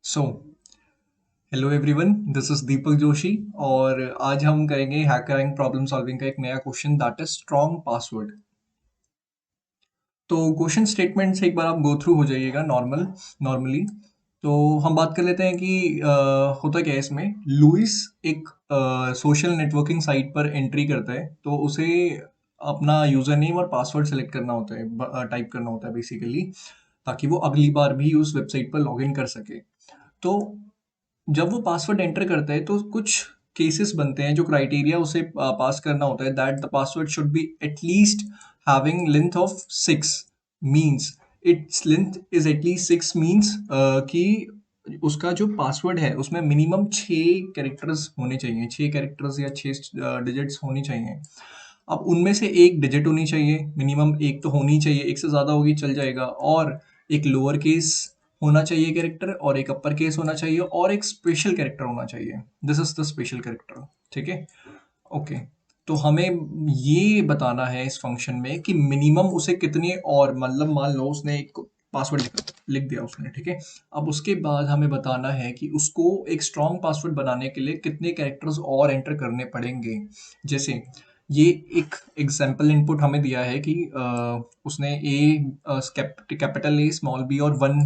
So hello everyone, this is Deepak Joshi और आज हम करेंगे हैकर रैंक प्रॉब्लम सॉल्विंग का एक नया question that is strong password. तो क्वेश्चन स्टेटमेंट से एक बार आप गो थ्रू हो जाइएगा नॉर्मली। तो हम बात कर लेते हैं कि होता क्या है इसमें। लुइस एक सोशल नेटवर्किंग साइट पर एंट्री करता है, तो उसे अपना यूजर नेम और पासवर्ड सेलेक्ट करना होता है, टाइप करना होता है बेसिकली, ताकि वो अगली बार भी उस वेबसाइट पर लॉग इन कर सके। तो जब वो पासवर्ड एंटर करता है तो कुछ केसेस बनते हैं, जो क्राइटेरिया उसे पास करना होता है, that the password should be at least having length of 6। Means its length is at least 6 means कि उसका जो पासवर्ड है उसमें मिनिमम 6 कैरेक्टर्स होने चाहिए, 6 कैरेक्टर्स या 6 डिजिट्स होनी चाहिए। अब उनमें से एक डिजिट होनी चाहिए, मिनिमम एक तो होनी चाहिए, एक से ज़्यादा होगी चल जाएगा। और एक लोअर केस होना चाहिए कैरेक्टर, और एक अपर केस होना चाहिए, और एक स्पेशल कैरेक्टर होना चाहिए। This is the special character. ठीक है, ओके। तो हमें ये बताना है इस फंक्शन में कि मिनिमम उसे कितने, और मतलब मान लो उसने एक पासवर्ड लिख दिया उसने, ठीक है। अब उसके बाद हमें बताना है कि उसको एक स्ट्रॉन्ग पासवर्ड बनाने के लिए कितने कैरेक्टर्स और एंटर करने पड़ेंगे। जैसे ये एक एग्जाम्पल इनपुट हमें दिया है कि उसने कैपिटल ए स्मॉल बी और 1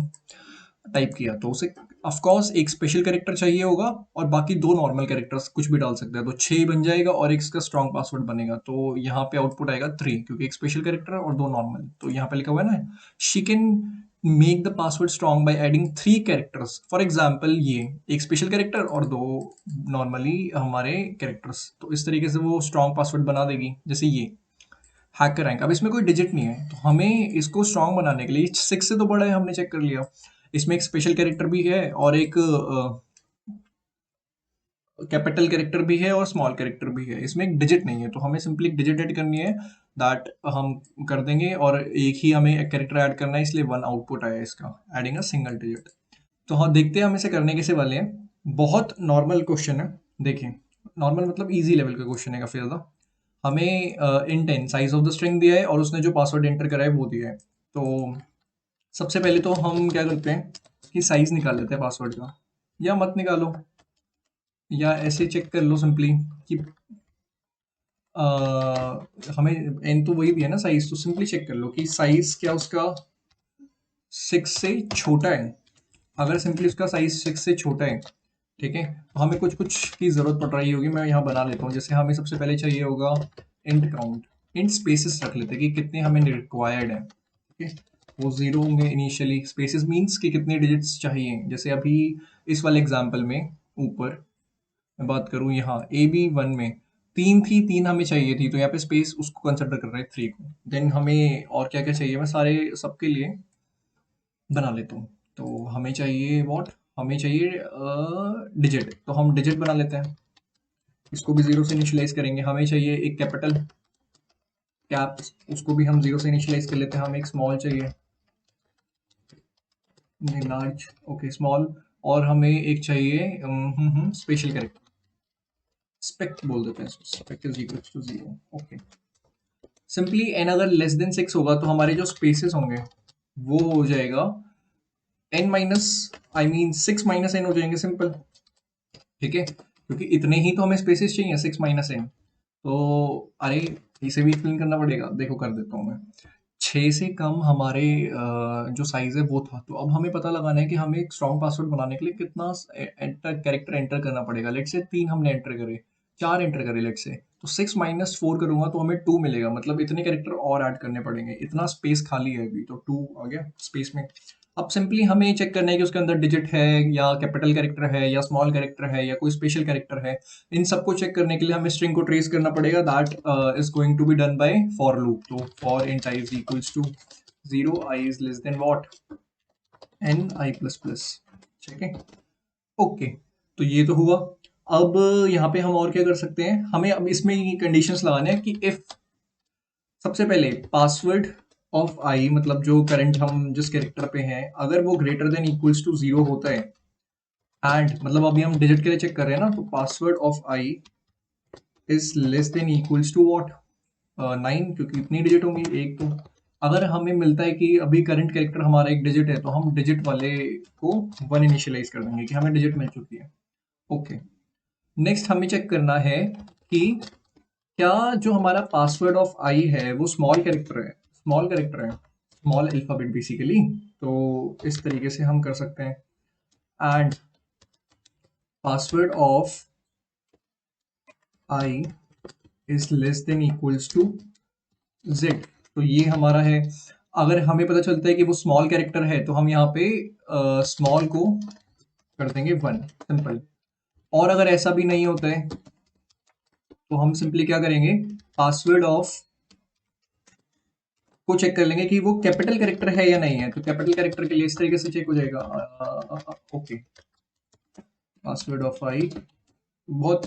टाइप किया, तो उसे ऑफ कोर्स एक स्पेशल कैरेक्टर चाहिए होगा, और बाकी दो नॉर्मल कैरेक्टर्स कुछ भी डाल सकते हैं, तो 6 बन जाएगा और एक इसका स्ट्रॉन्ग पासवर्ड बनेगा। तो यहाँ पे आउटपुट आएगा 3, क्योंकि एक स्पेशल कैरेक्टर और दो नॉर्मल। तो यहाँ पे लिखा हुआ है ना, she can make the password strong by adding 3 characters. For example ये एक स्पेशल कैरेक्टर और दो नॉर्मली हमारे कैरेक्टर्स, तो इस तरीके से वो स्ट्रॉन्ग पासवर्ड बना देगी। जैसे ये हैकर रैंक, अब इसमें कोई डिजिट नहीं है, तो हमें इसको स्ट्रॉन्ग बनाने के लिए 6 से तो बड़ा है, हमने चेक कर लिया। इसमें एक स्पेशल कैरेक्टर भी है और एक कैपिटल कैरेक्टर भी है और स्मॉल कैरेक्टर भी है। इसमें एक डिजिट नहीं है, तो हमें सिंपली एक डिजिट ऐड करनी है, दैट हम कर देंगे। और एक ही हमें एक कैरेक्टर ऐड करना है, इसलिए 1 आउटपुट आया इसका, एडिंग अ सिंगल डिजिट। तो हाँ, देखते हैं हम इसे करने कैसे वाले हैं। बहुत नॉर्मल क्वेश्चन है। देखिए, नॉर्मल मतलब इजी लेवल का क्वेश्चन है काफी ज्यादा। हमें intent size of the string दिया है और उसने जो पासवर्ड एंटर करा है वो दिया है। तो सबसे पहले तो हम क्या करते हैं कि साइज निकाल लेते हैं पासवर्ड का, या मत निकालो, या ऐसे चेक कर लो सिंपली कि हमें एन तो वही दिया ना साइज, तो सिंपली चेक कर लो कि साइज क्या उसका 6 से छोटा है। अगर सिंपली उसका साइज 6 से छोटा है, ठीक है, तो हमें कुछ कुछ की जरूरत पड़ रही होगी। मैं यहाँ बना लेता हूँ। जैसे हमें सबसे पहले चाहिए होगा इंट काउंट। इंट स्पेसेस रख लेते हैं कि कितने हमें रिक्वायर्ड है, ठीक है। वो जीरो होंगे इनिशियली। स्पेसेस मींस कि कितने डिजिट्स चाहिए। जैसे अभी इस वाले एग्जांपल में ऊपर मैं बात करूँ, यहाँ ए बी 1 में 3 थी, 3 हमें चाहिए थी, तो यहाँ पे स्पेस उसको कंसिडर कर रहे हैं 3 को। देन हमें और क्या क्या चाहिए, मैं सारे सबके लिए बना लेता हूँ। तो हमें चाहिए व्हाट, हमें चाहिए डिजिट, तो हम डिजिट बना लेते हैं। इसको भी जीरो से इनिशियलाइज करेंगे। हमें चाहिए एक कैपिटल कैप्स, उसको भी हम जीरो से इनिशियलाइज कर लेते हैं। हमें एक स्मॉल चाहिए, नहीं लार्ज, ओके स्मॉल। और हमें एक चाहिए स्पेशल कैरेक्टर, स्पेक्ट बोल देते हैं, स्पेक्ट is equal to 0। Okay, simply n अगर लेस देन 6 होगा तो हमारे जो स्पेसेस होंगे वो हो जाएगा n minus, I mean 6 minus n हो जाएंगे सिंपल, ठीक है, क्योंकि इतने ही तो हमें स्पेसेस चाहिए, 6 माइनस एन। तो अरे, इसे भी एक्सप्लेन करना पड़ेगा, देखो कर देता हूँ मैं। 6 से कम हमारे जो साइज है वो था, तो अब हमें पता लगाना है कि हमें एक स्ट्रॉन्ग पासवर्ड बनाने के लिए कितना कैरेक्टर एंटर करना पड़ेगा। लेट से 3 हमने एंटर करे, 4 एंटर करे लेट से, तो 6 - 4 करूंगा तो हमें 2 मिलेगा। मतलब इतने कैरेक्टर और ऐड करने पड़ेंगे, इतना स्पेस खाली है अभी, तो 2 आ गया स्पेस में। अब सिंपली हमें चेक करना है कि उसके अंदर डिजिट है, या कैपिटल कैरेक्टर है, या स्मॉल कैरेक्टर है, या कोई स्पेशल कैरेक्टर है। इन सबको चेक करने के लिए हमें स्ट्रिंग को ट्रेस करना पड़ेगा, that is going to be done by for loop. तो for int i is equals to 0, i is less than what, n i plus plus, ठीक है, ओके। तो ये तो हुआ। अब यहाँ पे हम और क्या कर सकते हैं, हमें अब इसमें ये कंडीशंस लगाने हैं कि इफ, सबसे पहले पासवर्ड ऑफ आई, मतलब जो करंट हम जिस कैरेक्टर पे हैं, अगर वो ग्रेटर देन इक्वल्स टू 0 होता है, एंड मतलब अभी हम डिजिट के लिए चेक कर रहे हैं ना, तो password of i is less than equals to what, 9, क्योंकि इतनी डिजिट होंगी एक तो, अगर हमें मिलता है कि अभी करंट कैरेक्टर हमारा एक डिजिट है, तो हम डिजिट वाले को 1 इनिशियलाइज कर देंगे कि हमें डिजिट मिल चुकी है। ओके, नेक्स्ट हमें चेक करना है कि क्या जो हमारा पासवर्ड ऑफ आई है वो स्मॉल कैरेक्टर है, स्मॉल अल्फाबेट बेसिकली। तो इस तरीके से हम कर सकते हैं, and password of i is less than equals to z. तो ये हमारा है। अगर हमें पता चलता है कि वो स्मॉल कैरेक्टर है, तो हम यहाँ पे स्मॉल को कर देंगे 1, सिंपल। और अगर ऐसा भी नहीं होता है, तो हम सिंपली क्या करेंगे, पासवर्ड ऑफ को चेक कर लेंगे कि वो कैपिटल कैरेक्टर है या नहीं है। तो कैपिटल कैरेक्टर के लिए इस तरीके से चेक हो जाएगा। ओके, पासवर्ड ऑफ आई बहुत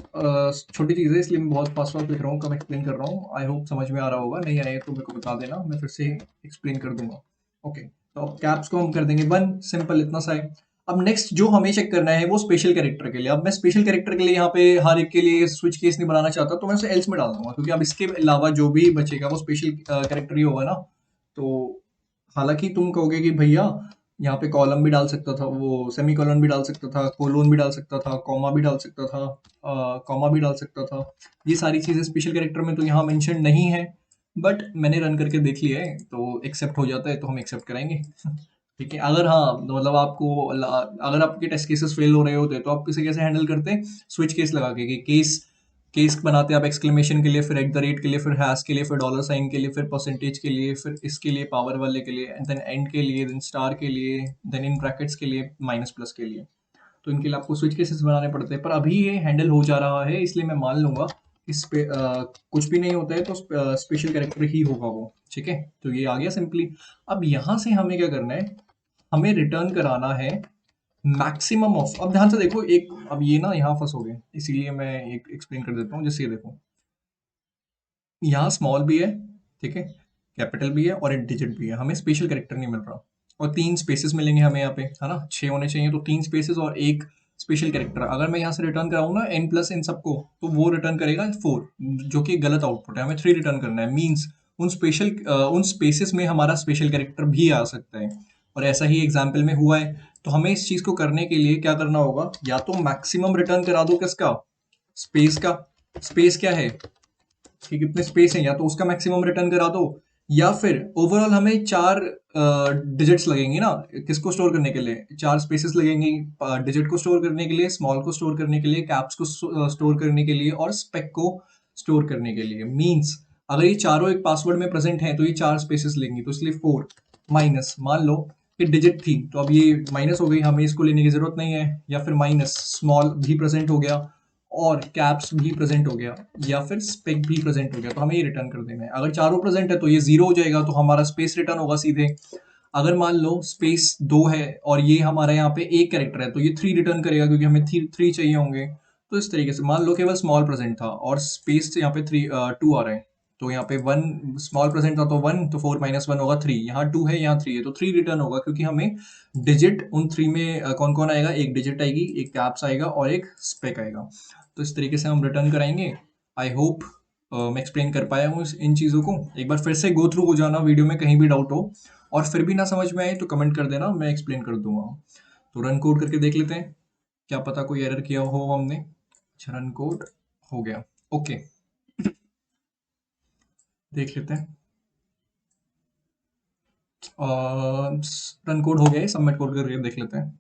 छोटी चीज़ है, इसलिए मैं बहुत फास्ट फास्ट लिख रहा हूँ, कम एक्सप्लेन कर रहा हूँ। आई होप समझ में आ रहा होगा, नहीं आए तो मेरे को बता देना, मैं फिर से एक्सप्लेन कर दूंगा। ओके, तो अब कैप्स को हम कर देंगे 1, सिंपल, इतना सा है। अब नेक्स्ट जो हमें चेक करना है वो स्पेशल कैरेक्टर के लिए। अब मैं स्पेशल कैरेक्टर के लिए यहाँ पे हर एक के लिए स्विच केस नहीं बनाना चाहता, तो मैं उसे एल्स में डाल दूंगा, क्योंकि अब इसके अलावा जो भी बचेगा वो स्पेशल कैरेक्टर ही होगा ना। तो हालांकि तुम कहोगे कि भैया यहाँ पे कॉलम भी डाल सकता था, वो सेमी कॉलन भी डाल सकता था, कोलोन भी डाल सकता था, कॉमा भी डाल सकता था, कॉमा भी डाल सकता था। ये सारी चीज़ें स्पेशल कैरेक्टर में तो यहाँ मेंशन नहीं है, बट मैंने रन करके देख लिया है, तो एक्सेप्ट हो जाता है तो हम एक्सेप्ट कराएंगे। ठीक है। अगर हाँ, मतलब अगर आपके टेस्ट केसेस फेल हो रहे होते तो आप इसे कैसे हैंडल करते, स्विच केस लगा के, कि केस केस बनाते आप एक्सक्लेमेशन के लिए, फिर एट द रेट के लिए, फिर हैश के लिए, फिर डॉलर साइन के लिए, फिर परसेंटेज के लिए, फिर इसके लिए पावर वाले के लिए, देन एंड के लिए, देन स्टार के लिए, देन इन ब्रैकेट्स के लिए, माइनस प्लस के लिए। तो इनके लिए आपको स्विच केसेस बनाने पड़ते हैं, पर अभी ये हैंडल हो जा रहा है, इसलिए मैं मान लूंगा इस पे कुछ भी नहीं होता है तो स्पेशल कैरेक्टर ही होगा वो। ठीक है, तो ये आ गया सिंपली। अब यहाँ से हमें क्या करना है, हमें रिटर्न कराना है मैक्सिमम ऑफ। अब ध्यान से देखो, एक अब ये ना यहाँ फंस हो गए, इसीलिए मैं एक एक्सप्लेन कर देता हूँ। जैसे ये देखो, यहाँ स्मॉल भी है, ठीक है, कैपिटल भी है और एक डिजिट भी है, हमें स्पेशल कैरेक्टर नहीं मिल रहा। और 3 स्पेसेस मिलेंगे हमें यहाँ पे, है ना, 6 होने चाहिए, तो 3 स्पेसेस और एक स्पेशल कैरेक्टर। अगर मैं यहाँ से रिटर्न कराऊँ ना n प्लस इन सबको, तो वो रिटर्न करेगा 4, जो कि गलत आउटपुट है। हमें 3 रिटर्न करना है, मीन्स उन स्पेसेस में हमारा स्पेशल कैरेक्टर भी आ सकता है। और ऐसा ही एग्जाम्पल में हुआ है। तो हमें इस चीज को करने के लिए क्या करना होगा, या तो मैक्सिमम रिटर्न करा दो किसका, स्पेस का। स्पेस क्या है कि कितने स्पेस है, या तो उसका मैक्सिमम रिटर्न करा दो, या फिर ओवरऑल हमें 4 डिजिट्स लगेंगी ना, किसको स्टोर करने के लिए 4 स्पेसेस लगेंगी, डिजिट को स्टोर करने के लिए, स्मॉल को स्टोर करने के लिए, कैप्स को स्टोर करने के लिए, और स्पेक को स्टोर करने के लिए। मीन्स अगर ये चारों एक पासवर्ड में प्रेजेंट हैं तो ये 4 स्पेसेस लेंगी, तो इसलिए 4 माइनस, मान लो कि डिजिट थी तो अब ये माइनस हो गई, हमें इसको लेने की जरूरत नहीं है, या फिर माइनस स्मॉल भी प्रेजेंट हो गया और कैप्स भी प्रेजेंट हो गया, या फिर स्पेक भी प्रेजेंट हो गया, तो हमें ये रिटर्न कर देना है। अगर चारों प्रेजेंट है तो ये 0 हो जाएगा, तो हमारा स्पेस रिटर्न होगा सीधे। अगर मान लो स्पेस 2 है और ये हमारा यहाँ पे एक कैरेक्टर है, तो ये 3 रिटर्न करेगा, क्योंकि हमें 3 चाहिए होंगे। तो इस तरीके से मान लो केवल स्मॉल प्रेजेंट था और स्पेस यहाँ पे 2 आ रहे हैं, तो यहाँ पे 1 स्मॉल प्रेजेंट था तो 1, तो 4 माइनस 1 होगा 3, यहाँ 2 है यहाँ 3 है, तो 3 रिटर्न होगा, क्योंकि हमें डिजिट उन 3 में कौन कौन आएगा, एक डिजिट आएगी, एक कैप्स आएगा और एक स्पेक आएगा। तो इस तरीके से हम रिटर्न कराएंगे। आई होप मैं एक्सप्लेन कर पाया हूँ इन चीज़ों को। एक बार फिर से गो थ्रू हो जाना वीडियो में, कहीं भी डाउट हो, और फिर भी ना समझ में आए तो कमेंट कर देना, मैं एक्सप्लेन कर दूंगा। तो रन कोड करके देख लेते हैं, क्या पता कोई एरर किया हो हमने। अच्छा, रन कोड हो गया, ओके, देख लेते हैं। रन कोड हो गया, सबमिट कोड करके देख लेते हैं।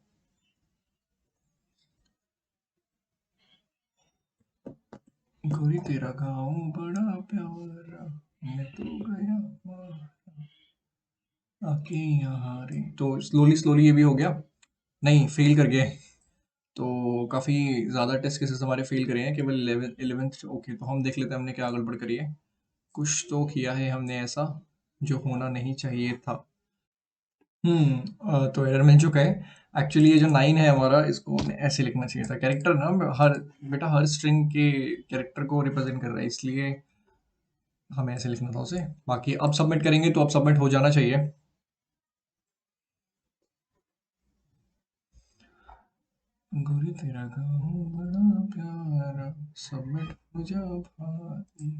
गोरी तेरा गाँव बड़ा प्यारा, मैं तो गया आके यहाँ रे। तो स्लोली स्लोली ये भी हो गया, नहीं फेल कर गए। तो काफ़ी ज़्यादा टेस्ट केसेस हमारे फेल करे हैं, केवल 11th। ओके, तो हम देख लेते हैं हमने क्या गड़बड़ करी है। कुछ तो किया है हमने ऐसा जो होना नहीं चाहिए था। तो एरर मिल चुका है। एक्चुअली ये जो 9 है हमारा, इसको हमें ऐसे लिखना चाहिए था। कैरेक्टर ना हर बेटा हर स्ट्रिंग के कैरेक्टर को रिप्रेजेंट कर रहा है, इसलिए हमें ऐसे लिखना था उसे। बाकी अब सबमिट करेंगे तो अब सबमिट हो जाना चाहिए। गोरी तेरा गाँव बड़ा प्यारा, सबमिट हो जा भाई।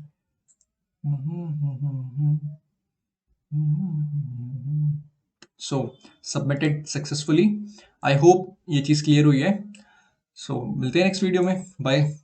सो सबमिटेड सक्सेसफुली। आई होप ये चीज़ क्लियर हुई है। सो मिलते हैं नेक्स्ट वीडियो में। बाय।